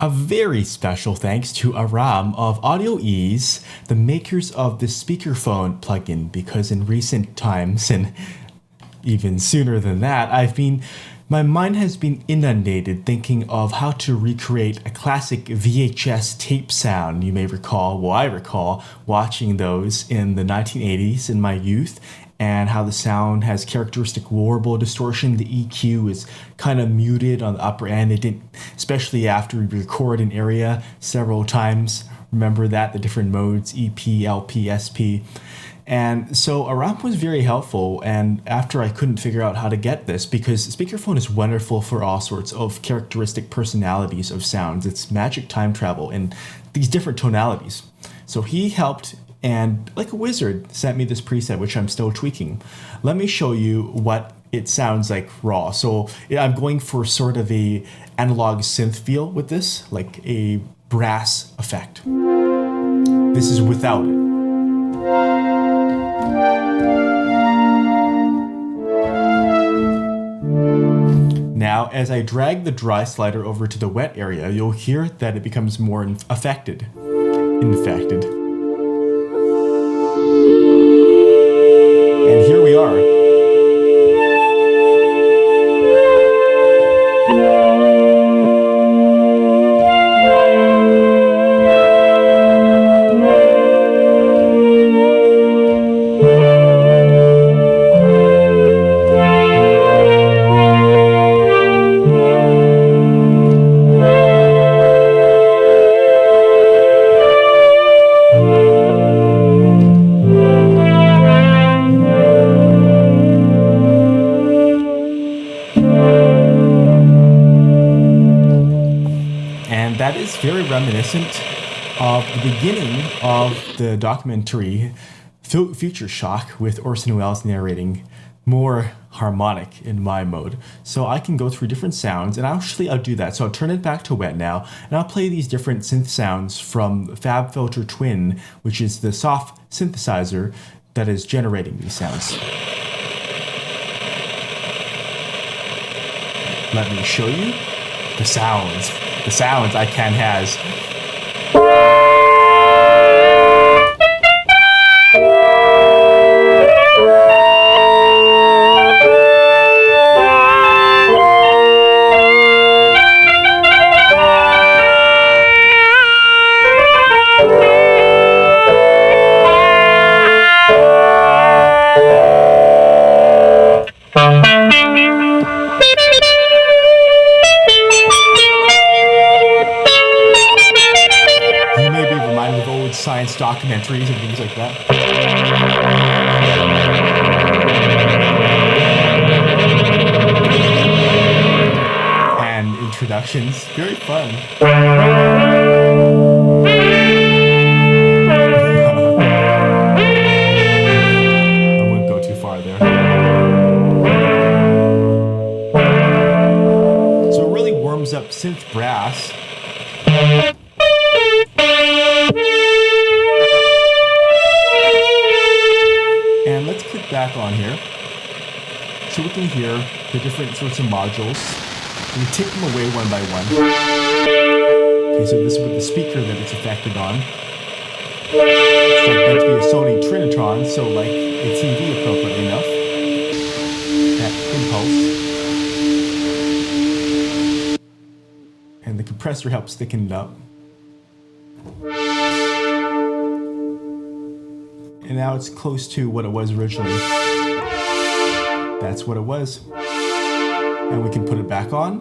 A very special thanks to Aram of Audio Ease, the makers of the Speakerphone plugin, because in recent times, and even sooner than that, my mind has been inundated thinking of how to recreate a classic VHS tape sound. You may recall, well, I recall watching those in the 1980s in my youth, and how the sound has characteristic warble distortion. The EQ is kind of muted on the upper end. It didn't, especially after we record an area several times. Remember that, the different modes, EP, LP, SP. And so Aram was very helpful, and after I couldn't figure out how to get this, because Speakerphone is wonderful for all sorts of characteristic personalities of sounds. It's magic time travel in these different tonalities. So he helped, and like a wizard sent me this preset, which I'm still tweaking. Let me show you what it sounds like raw. So I'm going for sort of a analog synth feel with this, like a brass effect. This is without it. Now, as I drag the dry slider over to the wet area, you'll hear that it becomes more infected. And here we are. And that is very reminiscent of the beginning of the documentary Future Shock with Orson Welles narrating, more harmonic in my mode. So I can go through different sounds, and I'll do that. So I'll turn it back to wet now, and I'll play these different synth sounds from FabFilter Twin, which is the soft synthesizer that is generating these sounds. Let me show you the sounds I can has. Science documentaries and things like that. And introductions, very fun. I wouldn't go too far there. So it really warms up synth brass. And let's click back on here so we can hear the different sorts of modules. We take them away one by one. Okay, so this is with the speaker that it's affected on. It's like meant to be a Sony Trinitron, so like a TV appropriately enough. That impulse. And the compressor helps thicken it up. And now it's close to what it was originally. That's what it was. And we can put it back on.